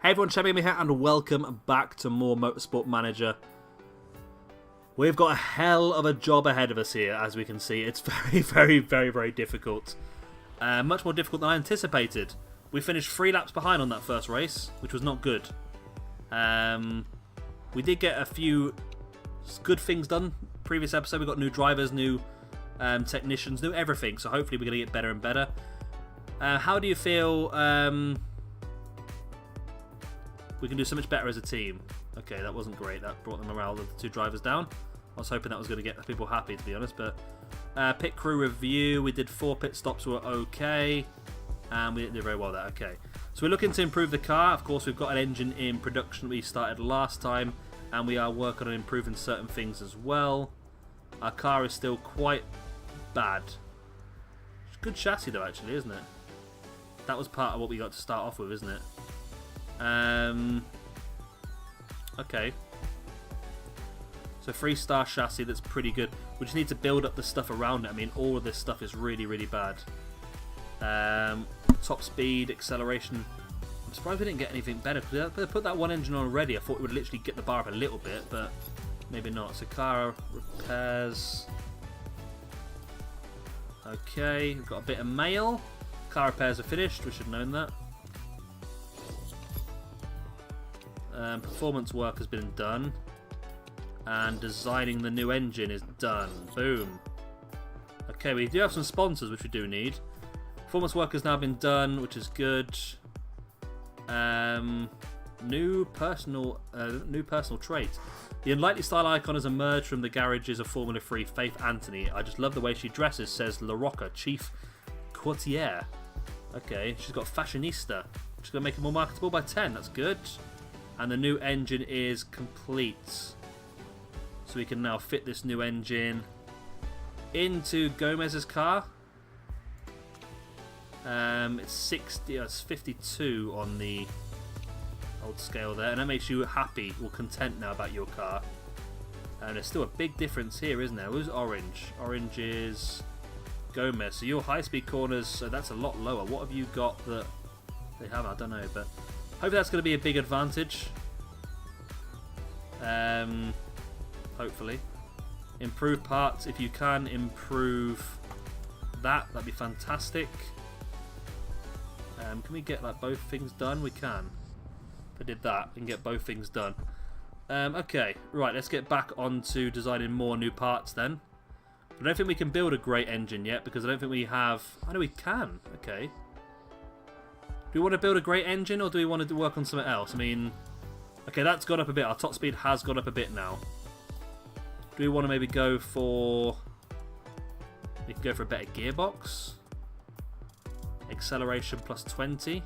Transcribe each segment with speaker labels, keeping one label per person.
Speaker 1: Hey everyone, Shabby here and welcome back to more Motorsport Manager. We've got a hell of a job ahead of us here, as we can see. It's very difficult. Much more difficult than I anticipated. We finished 3 laps behind on that first race, which was not good. We did get a few good things done. Previous episode, we got new drivers, new technicians, new everything. So hopefully we're going to get better and better. How do you feel... we can do so much better as a team. Okay, that wasn't great. That brought the morale of the 2 drivers down. I was hoping that was going to get people happy, to be honest. But pit crew review. We did 4 pit stops. Were okay. And we didn't do very well there. Okay. So we're looking to improve the car. Of course, we've got an engine in production we started last time. And we are working on improving certain things as well. Our car is still quite bad. Good chassis, though, actually, isn't it? That was part of what we got to start off with, isn't it? Okay. So 3-star chassis, that's pretty good. We just need to build up the stuff around it. I mean, all of this stuff is really bad. Top speed, acceleration. I'm surprised we didn't get anything better. Because they put that one engine on already. I thought it would literally get the bar up a little bit, but maybe not. So car repairs. Okay, we've got a bit of mail. Car repairs are finished. We should have known that. Performance work has been done. And designing the new engine is done. Boom. Okay, we do have some sponsors, which we do need. Performance work has now been done, which is good. New personal trait. The unlikely style icon has emerged from the garages of Formula 3 Faith Anthony. I just love the way she dresses, says La Rocca, chief courtier. Okay, she's got fashionista. She's going to make it more marketable by 10. That's good. And the new engine is complete. So we can now fit this new engine into Gomez's car. It's 60, it's 52 on the old scale there, and that makes you happy or content now about your car. And there's still a big difference here, isn't there? Who's orange? Orange is Gomez. So your high-speed corners, so that's a lot lower. What have you got that they have? I don't know, but hopefully that's going to be a big advantage. Hopefully. Improve parts. If you can improve that, that'd be fantastic. Can we get like both things done? We can. If I did that, we can get both things done. Okay, right, let's get back onto designing more new parts then. I don't think we can build a great engine yet because I don't think we have... I know we can. Okay. Do we want to build a great engine or do we want to work on something else? I mean, okay, that's gone up a bit. Our top speed has gone up a bit now. Do we want to maybe go for... We can go for a better gearbox. Acceleration plus 20.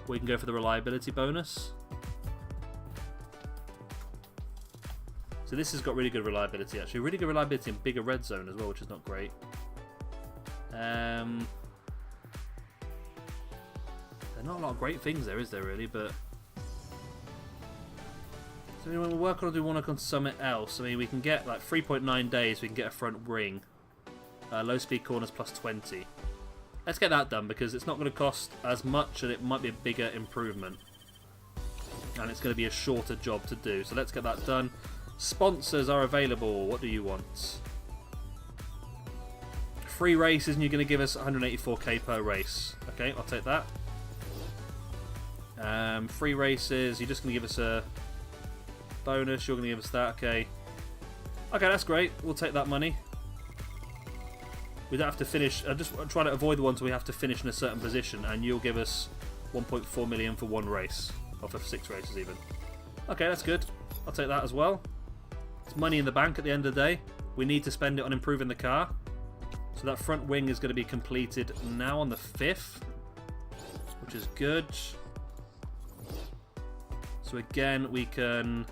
Speaker 1: We can go for the reliability bonus. So this has got really good reliability actually. Really good reliability in bigger red zone as well, which is not great. There are not a lot of great things there, is there really? But so when we work on, do we want to on something else? I mean, we can get like 3.9 days. We can get a front wing, low speed corners plus 20. Let's get that done because it's not going to cost as much, and it might be a bigger improvement, and it's going to be a shorter job to do. So let's get that done. Sponsors are available. What do you want? 3 races and you're going to give us 184k per race. Okay, I'll take that. 3 races, you're just going to give us a bonus. You're going to give us that. Okay. Okay, that's great. We'll take that money. We don't have to finish. I'm just trying to avoid the ones where we have to finish in a certain position, and you'll give us 1.4 million for 1 race, or for 6 races even. Okay, that's good. I'll take that as well. It's money in the bank at the end of the day. We need to spend it on improving the car. So that front wing is going to be completed now on the 5th, which is good. So again, we can...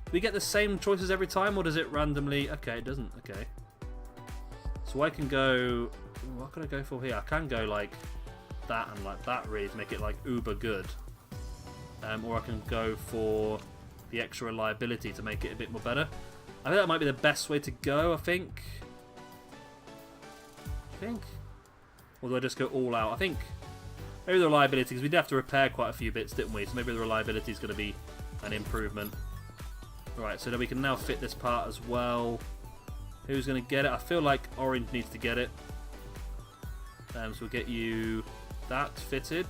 Speaker 1: Do we get the same choices every time, or does it randomly... Okay, it doesn't. Okay. So I can go... What can I go for here? I can go like that and like that really to make it like uber good. Or I can go for the extra reliability to make it a bit more better. I think that might be the best way to go, I think. Or do I just go all out? I think maybe the reliability, because we did have to repair quite a few bits, didn't we? So maybe the reliability is going to be an improvement. Right, so then we can now fit this part as well. Who's going to get it? I feel like Orange needs to get it. So we'll get you that fitted.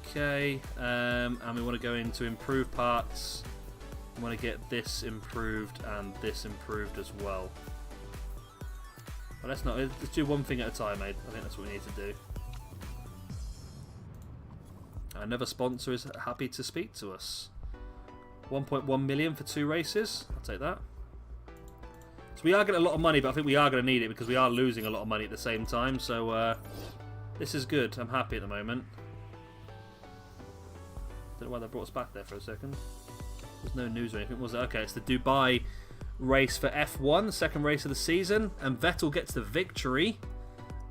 Speaker 1: Okay, and we want to go into improve parts. We want to get this improved and this improved as well. Well, let's do one thing at a time, mate. I think that's what we need to do. Another sponsor is happy to speak to us. 1.1 million for 2 races. I'll take that. So we are getting a lot of money, but I think we are going to need it because we are losing a lot of money at the same time. So this is good. I'm happy at the moment. Don't know why they brought us back there for a second. There's no news or anything, was there? Okay, it's the Dubai race for F1, second race of the season, and Vettel gets the victory.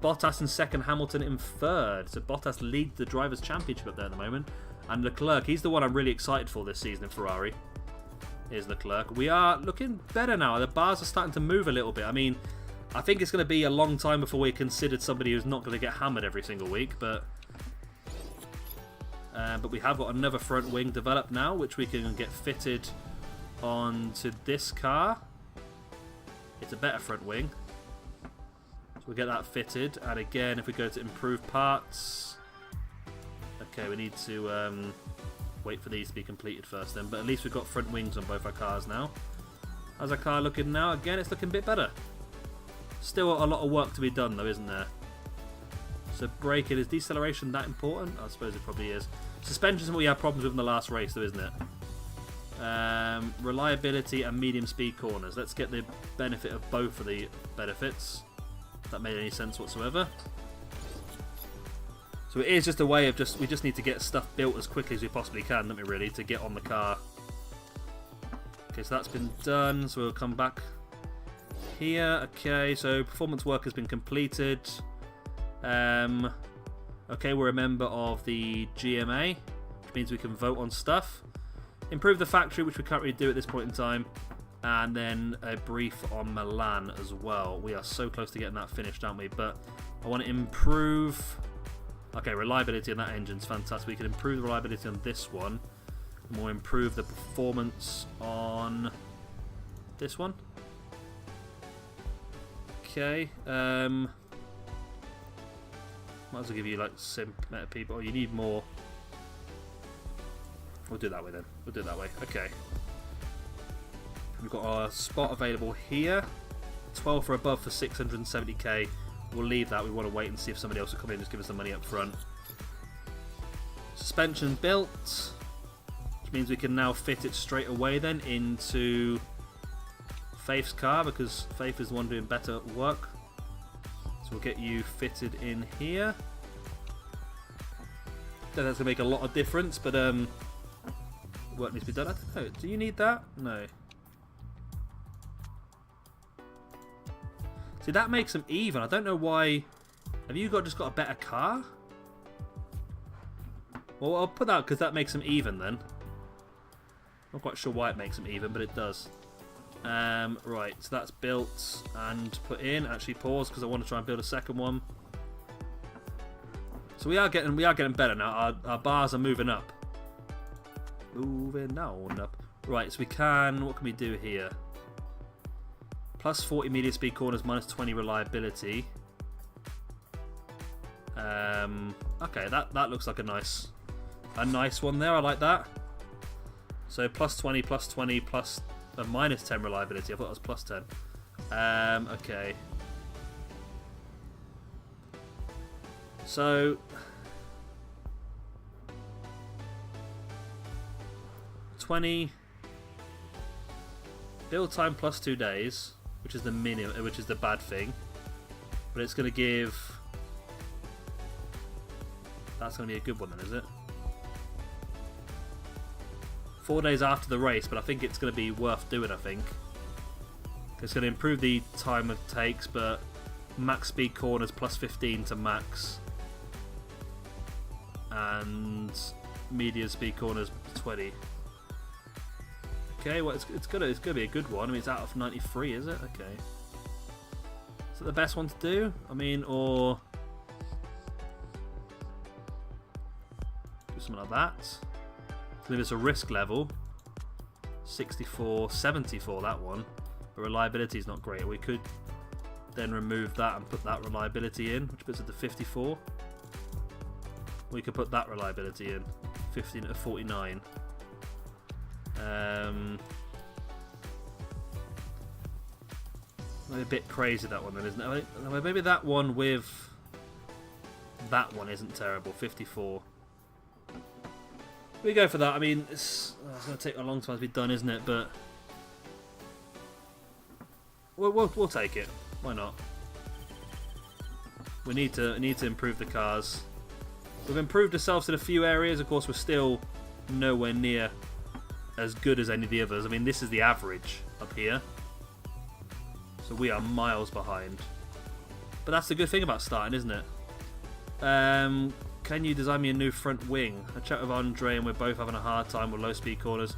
Speaker 1: Bottas in second, Hamilton in third. So Bottas leads the Drivers' Championship up there at the moment. And Leclerc, he's the one I'm really excited for this season in Ferrari. Here's Leclerc. We are looking better now. The bars are starting to move a little bit. I mean, I think it's going to be a long time before we're considered somebody who's not going to get hammered every single week, but we have got another front wing developed now, which we can get fitted onto this car. It's a better front wing. So we'll get that fitted. And again, if we go to improve parts... Okay, we need to wait for these to be completed first then. But at least we've got front wings on both our cars now. How's our car looking now? Again, it's looking a bit better. Still a lot of work to be done though, isn't there? So braking, is deceleration that important? I suppose it probably is. Suspension is what we had problems with in the last race though, isn't it? Reliability and medium speed corners. Let's get the benefit of both of the benefits. If that made any sense whatsoever. So it is just a way of we just need to get stuff built as quickly as we possibly can, don't we really, to get on the car. Okay, so that's been done, so we'll come back here. Okay, so performance work has been completed. Okay, we're a member of the GMA, which means we can vote on stuff. Improve the factory, which we can't really do at this point in time. And then a brief on Milan as well. We are so close to getting that finished, aren't we? But I want to improve... Okay, reliability on that engine's fantastic. We can improve the reliability on this one. And we'll improve the performance on this one. Okay. Might as well give you like simp people. Oh, you need more. We'll do it that way then. We'll do it that way. Okay. We've got our spot available here. 12 for above for 670k. We'll leave that. We want to wait and see if somebody else will come in and just give us the money up front. Suspension built, which means we can now fit it straight away then into Faith's car, because Faith is the one doing better work. So we'll get you fitted in here. Don't think that's going to make a lot of difference, but work needs to be done. I don't know. Do you need that? No. See, that makes them even. I don't know why. Have you just got a better car? Well, I'll put that because that makes them even then. Not quite sure why it makes them even, but it does. Right, so that's built and put in. Actually, pause because I want to try and build a second one. So we are getting better now. Our bars are moving up. Moving on up. Right, so we can. What can we do here? Plus 40 medium speed corners, minus 20 reliability. Okay, that looks like a nice one there. I like that. So plus 20, plus a minus 10 reliability. I thought it was plus 10. Okay. So 20 build time plus 2 days. Which is the minimum, which is the bad thing, but it's going to give. That's going to be a good one then, is it? 4 days after the race, but I think it's going to be worth doing. I think it's going to improve the time it takes, but max speed corners plus 15 to max, and medium speed corners 20. Okay, well, it's gonna be a good one. I mean, it's out of 93, is it? Okay. Is it the best one to do? I mean, or do something like that. So if it's a risk level, 64, 74, that one. But reliability is not great. We could then remove that and put that reliability in, which puts it to 54. We could put that reliability in, 15 to 49. Maybe a bit crazy, that one then, isn't it? Maybe that one with that one isn't terrible, 54. We go for that. I mean, it's going to take a long time to be done, isn't it? But we'll take it. Why not? We need to improve the cars. We've improved ourselves in a few areas. Of course, we're still nowhere near as good as any of the others. I mean, this is the average up here. So we are miles behind. But that's the good thing about starting, isn't it? Can you design me a new front wing? I chat with Andre and we're both having a hard time with low speed corners.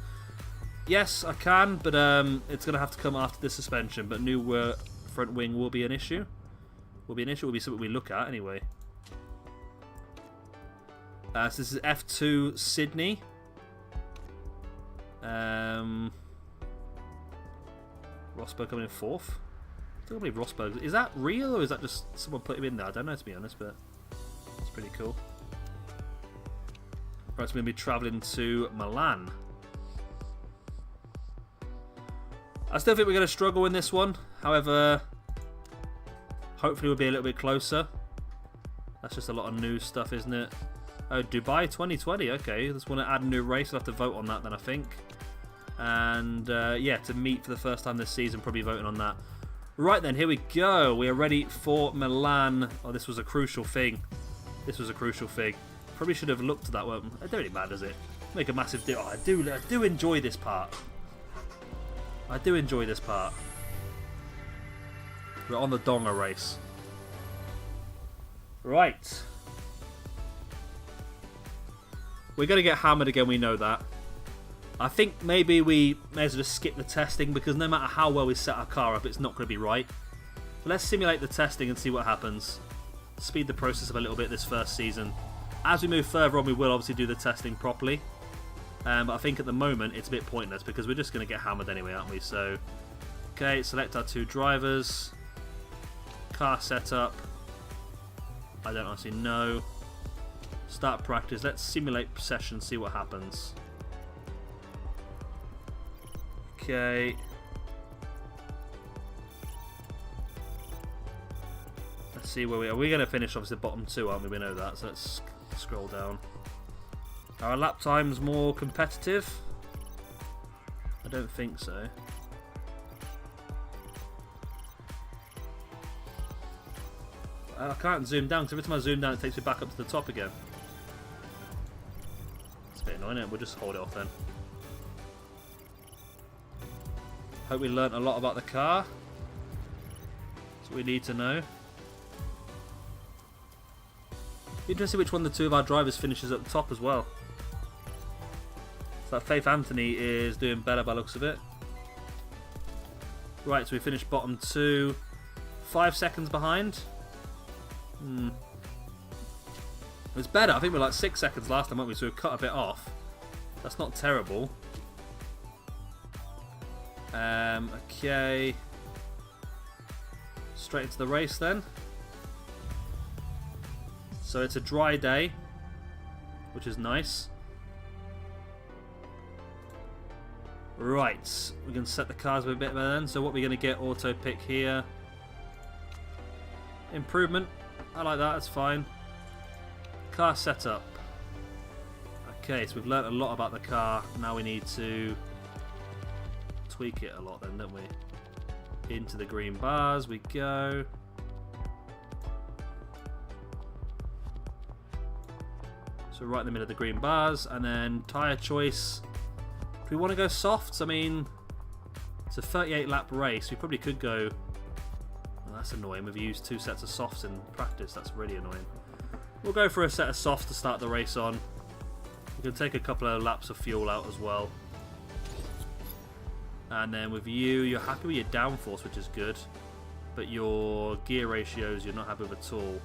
Speaker 1: Yes, I can, but it's going to have to come after the suspension. But new front wing will be an issue. Will be something we look at anyway. So this is F2 Sydney. Rosberg coming in 4th. I don't believe Rosberg. Is that real or is that just someone put him in there? I don't know, to be honest, but it's pretty cool. Right, so we're going to be travelling to Milan. I still think we're going to struggle in this one. However, hopefully we'll be a little bit closer. That's just a lot of new stuff, isn't it? Oh, Dubai 2020. Okay, just want to add a new race. I'll have to vote on that then, I think. And yeah, to meet for the first time this season, probably voting on that. Right then, here we go. We are ready for Milan. Oh, this was a crucial thing. This was a crucial thing. Probably should have looked at that one. It don't really matter, does it? Make a massive deal. Oh, I do enjoy this part. I do enjoy this part. We're on the Donga race. Right. We're going to get hammered again, we know that. I think maybe we may as well just skip the testing because no matter how well we set our car up, it's not going to be right. But let's simulate the testing and see what happens. Speed the process up a little bit this first season. As we move further on, we will obviously do the testing properly. But I think at the moment it's a bit pointless because we're just going to get hammered anyway, aren't we? So, okay, select our 2 drivers. Car setup. I don't honestly know. Start practice. Let's simulate session, see what happens. Okay. Let's see where we are. We're going to finish obviously bottom 2, aren't we? We know that. So let's scroll down. Are our lap times more competitive? I don't think so. I can't zoom down because every time I zoom down it takes me back up to the top again. It's a bit annoying, isn't it? We'll just hold it off then. Hope we learnt a lot about the car. That's what we need to know. Interesting which one of the 2 of our drivers finishes at the top as well. So that Faith Anthony is doing better by the looks of it. Right, so we finished bottom 2. 5 seconds behind. It's better. I think we were like 6 seconds last time, weren't we? So we've cut a bit off. That's not terrible. Okay. Straight into the race then. So it's a dry day, which is nice. Right, we can set the cars a bit better then. So what we're going to get, auto pick here. Improvement. I like that, that's fine. Car setup. Okay, so we've learnt a lot about the car. Now we need to tweak it a lot then, don't we? Into the green bars we go. So right in the middle of the green bars, and then tyre choice. Do we want to go softs? I mean, it's a 38 lap race. We probably could go. Well, that's annoying. We've used 2 sets of softs in practice. That's really annoying. We'll go for a set of softs to start the race on. We can take a couple of laps of fuel out as well. And then with you, you're happy with your downforce, which is good. but your gear ratios you're not happy with at all.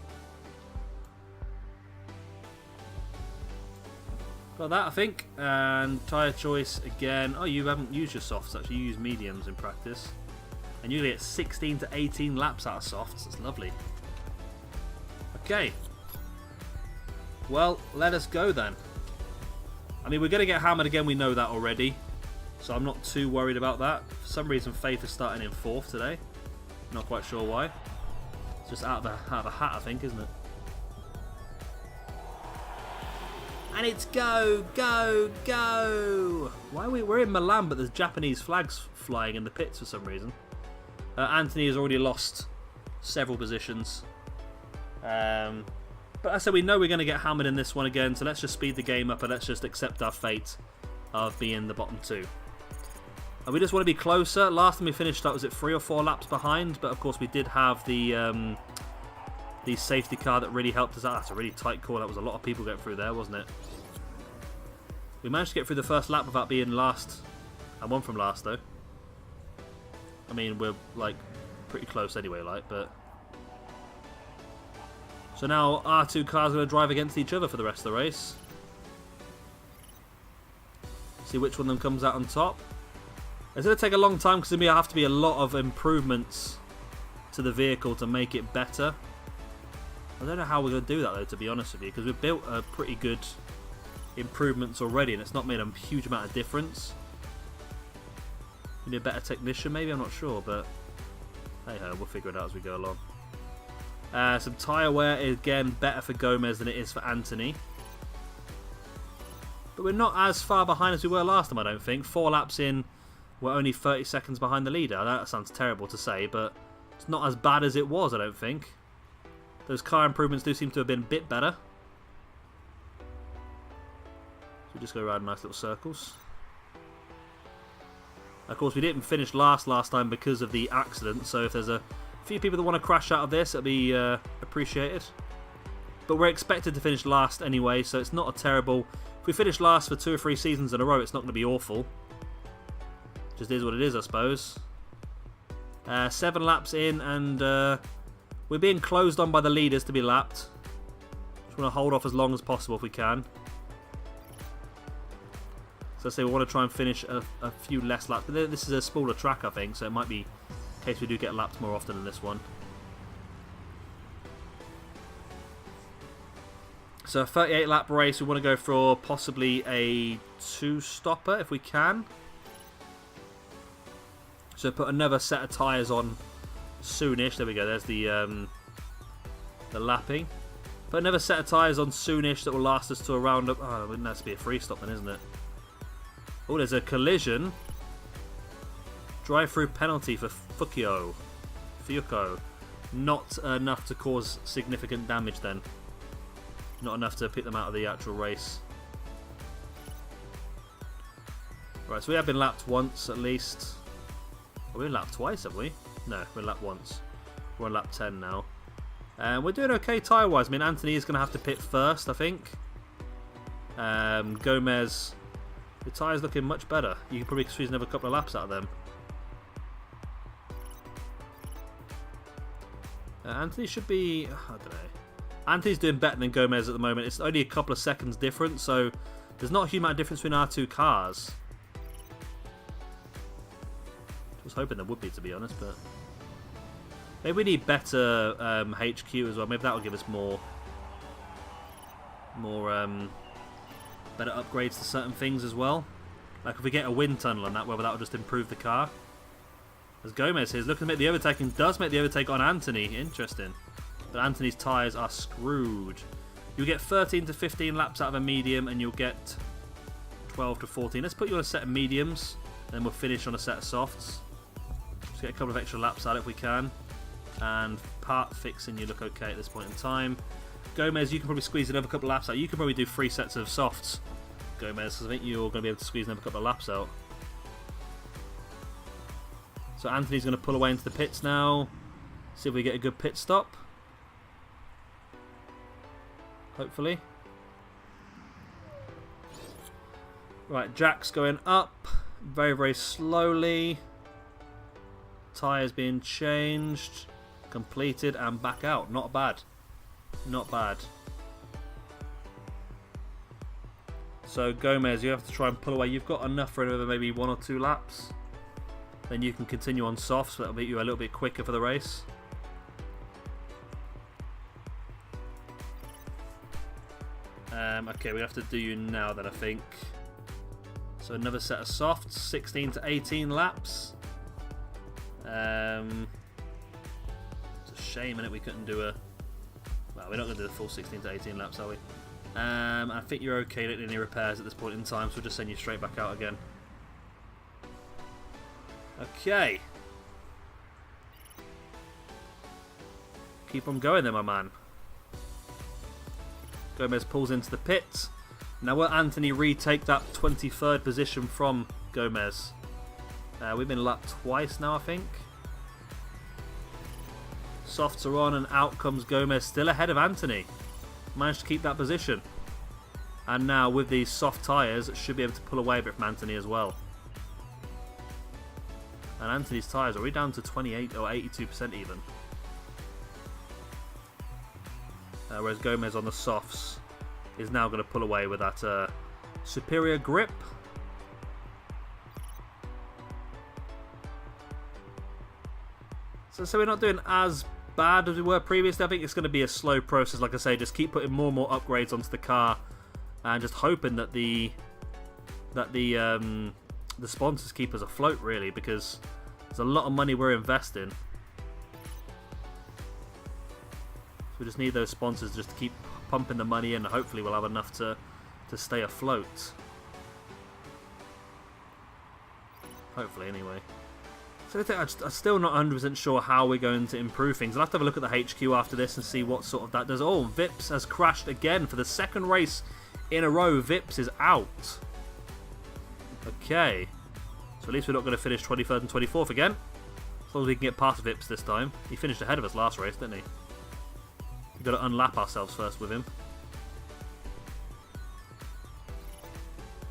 Speaker 1: Got that, I think. And tyre choice again. Oh, you haven't used your softs actually. You use mediums in practice. And you get 16 to 18 laps out of softs. That's lovely. Okay. Well, let us go then. I mean, we're going to get hammered again. We know that already. So I'm not too worried about that. For some reason, Faith is starting in 4th today. Not quite sure why. It's just out of the hat, I think, isn't it? And it's go, go, go! Why are we're in Milan, but there's Japanese flags flying in the pits for some reason. Anthony has already lost several positions. But I said we know we're going to get hammered in this one again, so let's just speed the game up and let's just accept our fate of being the bottom 2. And we just want to be closer. Last time we finished up, was it 3 or 4 laps behind? But of course we did have the safety car that really helped us out. That's a really tight call. That was a lot of people getting through there, wasn't it? We managed to get through the first lap without being last. And one from last, though. I mean, we're, like, pretty close anyway, like, but... So now our 2 cars are going to drive against each other for the rest of the race. See which one of them comes out on top. It's going to take a long time because there have to be a lot of improvements to the vehicle to make it better. I don't know how we're going to do that, though, to be honest with you, because we've built a pretty good improvements already and it's not made a huge amount of difference. We need a better technician, maybe? I'm not sure, but hey-ho, we'll figure it out as we go along. Some tyre wear is, again, better for Gomez than it is for Anthony. But we're not as far behind as we were last time, I don't think. 4 laps in, we're only 30 seconds behind the leader. That sounds terrible to say, but it's not as bad as it was, I don't think. Those car improvements do seem to have been a bit better. So we just go around in nice little circles. Of course, we didn't finish last time because of the accident, so if there's a few people that want to crash out of this, it'll be appreciated. But we're expected to finish last anyway, so it's not a terrible... If we finish last for 2 or 3 seasons in a row, it's not going to be awful. Just is what it is, I suppose. 7 laps in, and we're being closed on by the leaders to be lapped. Just want to hold off as long as possible if we can. So I say we want to try and finish a few less laps. But this is a smaller track, I think, so it might be in case we do get lapped more often than this one. So a 38 lap race, we want to go for possibly a 2-stopper if we can. So put another set of tyres on soonish. There we go, there's the lapping. Put another set of tyres on soonish that will last us to a round up. Oh, it has to be a free stop then, isn't it? Oh, there's a collision. Drive-through penalty for Fuoco. Not enough to cause significant damage then. Not enough to pick them out of the actual race. Right, so we have been lapped once at least. We've been lapped twice, have we? No, we're lapped once. We're on lap 10 now. And we're doing okay tyre-wise. I mean, Anthony is going to have to pit first, I think. Gomez, the tyre's looking much better. You can probably squeeze another couple of laps out of them. Anthony should be... I don't know. Anthony's doing better than Gomez at the moment. It's only a couple of seconds difference, so there's not a huge amount of difference between our 2 cars. I was hoping there would be, to be honest, but maybe we need better HQ as well. Maybe that will give us more better upgrades to certain things as well. Like if we get a wind tunnel on that, whether that will just improve the car. As Gomez here is looking to make the overtake and does make the overtake on Anthony. Interesting. But Anthony's tyres are screwed. You'll get 13 to 15 laps out of a medium and you'll get 12 to 14. Let's put you on a set of mediums and then we'll finish on a set of softs. Just get a couple of extra laps out if we can. And part fixing, you look okay at this point in time. Gomez, you can probably squeeze another couple of laps out. You can probably do 3 sets of softs, Gomez, because I think you're going to be able to squeeze another couple of laps out. So Anthony's going to pull away into the pits now. See if we get a good pit stop. Hopefully. Right, Jack's going up very, very slowly. Tyres being changed. Completed and back out. Not bad. Not bad. So Gomez, you have to try and pull away. You've got enough for another maybe 1 or 2 laps. Then you can continue on soft, so that'll make you a little bit quicker for the race. Okay, we have to do you now then, I think. So another set of softs, 16 to 18 laps. It's a shame, innit, we couldn't do a... Well, we're not going to do the full 16 to 18 laps, are we? I think you're okay with any repairs at this point in time, so we'll just send you straight back out again. Okay. Keep on going then, my man. Gomez pulls into the pits. Now will Anthony retake that 23rd position from Gomez? We've been lapped twice now, I think. Softs are on and out comes Gomez, still ahead of Anthony. Managed to keep that position. And now with these soft tyres, should be able to pull away a bit from Anthony as well. And Anthony's tyres are already down to 28 or 82% even. Whereas Gomez on the softs is now going to pull away with that superior grip. So we're not doing as bad as we were previously. I think it's going to be a slow process. Like I say, just keep putting more and more upgrades onto the car, and just hoping that the sponsors keep us afloat, really, because there's a lot of money we're investing. So we just need those sponsors just to keep pumping the money in, and hopefully we'll have enough to stay afloat. Hopefully, anyway. So I'm still not 100% sure how we're going to improve things. I'll have to have a look at the HQ after this and see what sort of that does. Oh, Vips has crashed again for the second race in a row. Vips is out. Okay. So at least we're not going to finish 23rd and 24th again. As long as we can get past Vips this time. He finished ahead of us last race, didn't he? We've got to unlap ourselves first with him.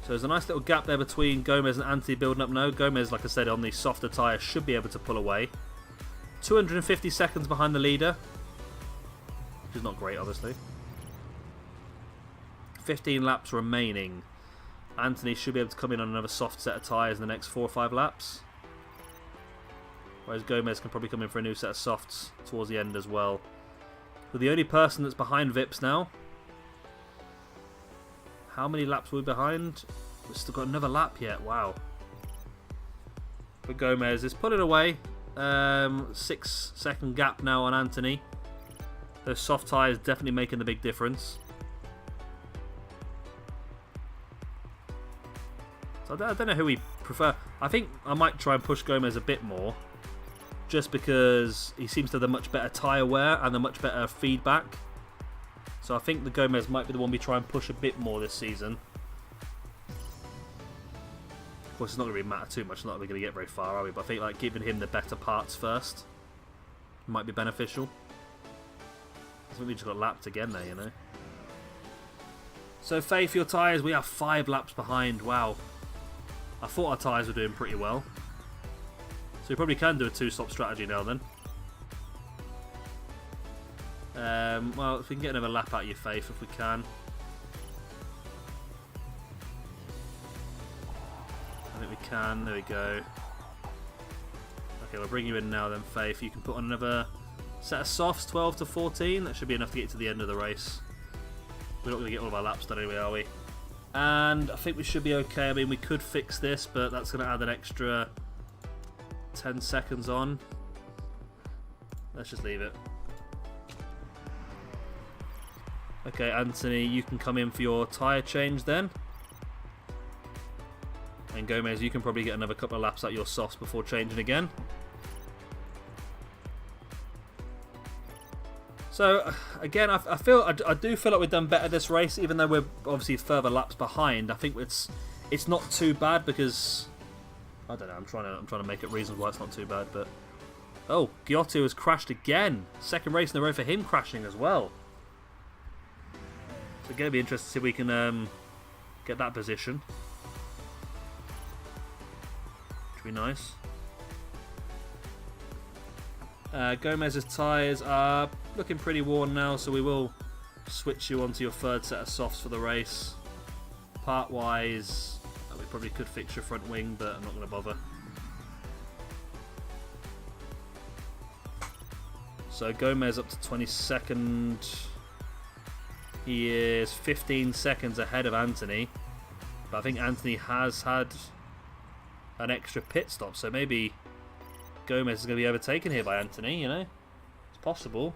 Speaker 1: So there's a nice little gap there between Gomez and Anthony building up. No, Gomez, like I said, on the softer tyre should be able to pull away. 250 seconds behind the leader, which is not great, obviously. 15 laps remaining. Anthony should be able to come in on another soft set of tyres in the next 4 or 5 laps. Whereas Gomez can probably come in for a new set of softs towards the end as well. We're the only person that's behind Vips now. How many laps are we behind? We've still got another lap yet. Wow. But Gomez is pulling away. 6-second gap now on Anthony. Those soft tyres definitely making the big difference. So I don't know who we prefer. I think I might try and push Gomez a bit more. Just because he seems to have the much better tyre wear and the much better feedback. So I think the Gomez might be the one we try and push a bit more this season. Of course, it's not going to really matter too much. Not that we're going to get very far, are we? But I think like giving him the better parts first might be beneficial. I think we just got lapped again there, you know. So Faith, your tyres, we are 5 laps behind. Wow. I thought our tyres were doing pretty well. So we probably can do a 2-stop strategy now then. Well, if we can get another lap out of your Faith, if we can. I think we can. There we go. Okay, we'll bring you in now then, Faith. You can put on another set of softs, 12 to 14. That should be enough to get to the end of the race. We're not going to get all of our laps done anyway, are we? And I think we should be okay. I mean, we could fix this, but that's going to add an extra 10 seconds on. Let's just leave it. Okay, Anthony, you can come in for your tyre change then. And Gomez, you can probably get another couple of laps at your softs before changing again. So, again, I do feel like we've done better this race, even though we're obviously further laps behind. I think it's not too bad because I don't know. I'm trying to make it reasonable why it's not too bad, but oh, Giotto has crashed again. Second race in a row for him crashing as well. So it's going to be interesting to see if we can get that position. Which would be nice. Gomez's tyres are looking pretty worn now, so we will switch you onto your third set of softs for the race. Part-wise, we probably could fix your front wing, but I'm not going to bother. So Gomez up to 22nd. He is 15 seconds ahead of Anthony. But I think Anthony has had an extra pit stop, so maybe Gomez is going to be overtaken here by Anthony, you know? It's possible.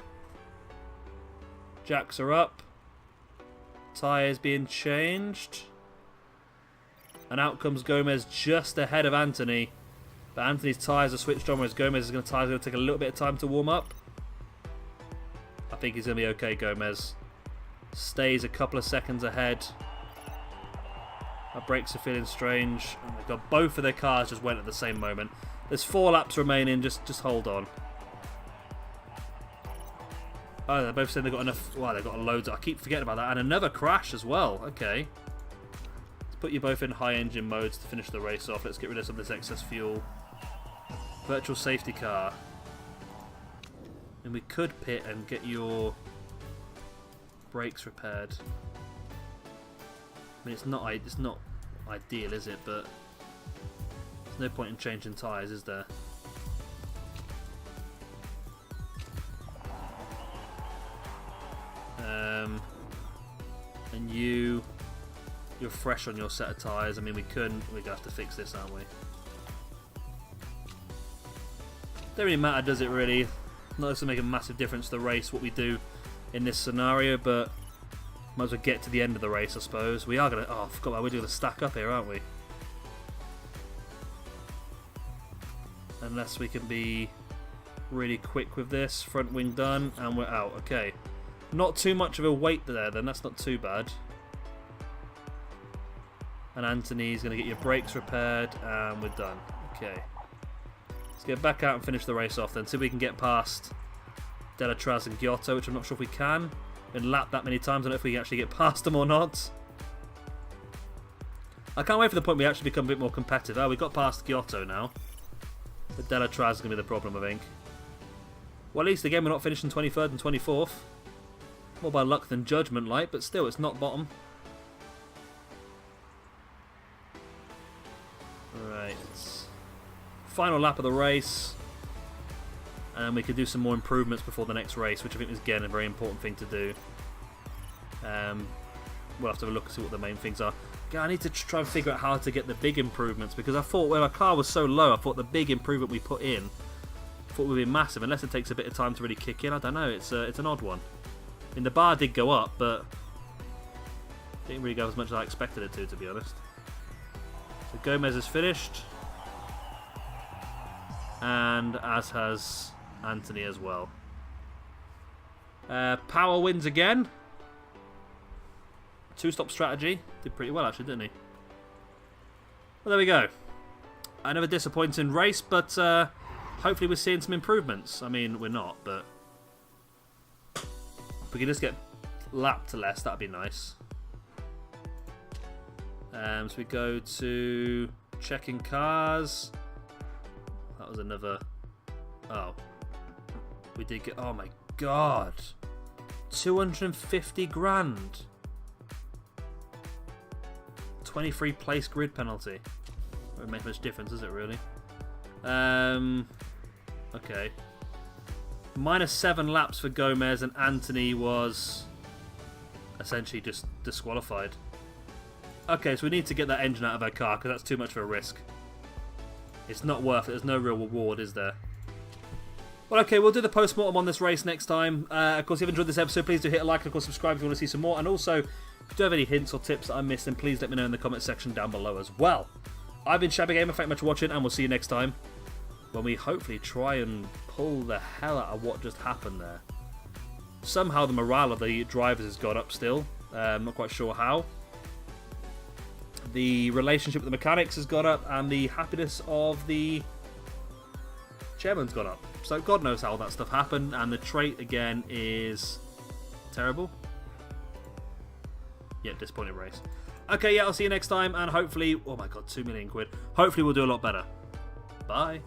Speaker 1: Jacks are up. Tyres being changed. And out comes Gomez just ahead of Anthony. But Anthony's tyres are switched on, whereas Gomez's tyres are going to take a little bit of time to warm up. I think he's going to be okay, Gomez. Stays a couple of seconds ahead. Our brakes are feeling strange. Oh my god, both of their cars just went at the same moment. There's 4 laps remaining, just hold on. Oh, they both said they've got enough. Wow, they've got loads. I keep forgetting about that. And another crash as well. Okay. Let's put you both in high engine modes to finish the race off. Let's get rid of some of this excess fuel. Virtual safety car. And we could pit and get your brakes repaired. I mean, it's not ideal, is it? But there's no point in changing tyres, is there? And you're fresh on your set of tyres. I mean, we're going to have to fix this, aren't we? Don't really matter, does it really? Not going to make a massive difference to the race, what we do in this scenario, but might as well get to the end of the race, I suppose. We are going to... Oh, I forgot about we're going to stack up here, aren't we? Unless we can be really quick with this. Front wing done, and we're out. Okay. Not too much of a wait there, then. That's not too bad. And Anthony's going to get your brakes repaired, and we're done. Okay. Let's get back out and finish the race off then. See if we can get past Delatraz and Giotto, which I'm not sure if we can. Been lapped that many times. I don't know if we can actually get past them or not. I can't wait for the point we actually become a bit more competitive. Oh, we got past Giotto now. But Delatraz is going to be the problem, I think. Well, at least again we're not finishing 23rd and 24th. More by luck than judgment, like, but still, it's not bottom. Right. Final lap of the race. And we could do some more improvements before the next race, which I think is, again, a very important thing to do. We'll have to have a look and see what the main things are. I need to try and figure out how to get the big improvements, because I thought when our car was so low, I thought the big improvement we put in would be massive, unless it takes a bit of time to really kick in. I don't know, it's an odd one. I mean, the bar did go up, but didn't really go as much as I expected it to be honest. So Gomez is finished, and as has Anthony as well. Power wins again. 2-stop strategy. Did pretty well actually, didn't he? Well, there we go. Another disappointing race, but hopefully we're seeing some improvements. I mean, we're not, but if we can just get lapped less, that'd be nice. So we go to checking cars. That was another... Oh. We did get... Oh my god. 250 grand. 23 place grid penalty. Won't make much difference, does it really? Okay. -7 laps for Gomez, and Anthony was essentially just disqualified. Okay, so we need to get that engine out of our car, because that's too much of a risk. It's not worth it. There's no real reward, is there? Well, okay, we'll do the post-mortem on this race next time. Of course, if you've enjoyed this episode, please do hit a like and, of course, subscribe if you want to see some more. And also, if you do have any hints or tips that I missed, then please let me know in the comment section down below as well. I've been Shabby Gamer. Thank you much for watching, and we'll see you next time when we hopefully try and pull the hell out of what just happened there. Somehow the morale of the drivers has gone up still. I'm not quite sure how. The relationship with the mechanics has gone up, and the happiness of the chairman's gone up. So God knows how all that stuff happened, and the trait again is terrible. Yeah, disappointing race. Okay, yeah, I'll see you next time, and hopefully, oh my god, 2 million quid. Hopefully we'll do a lot better. Bye.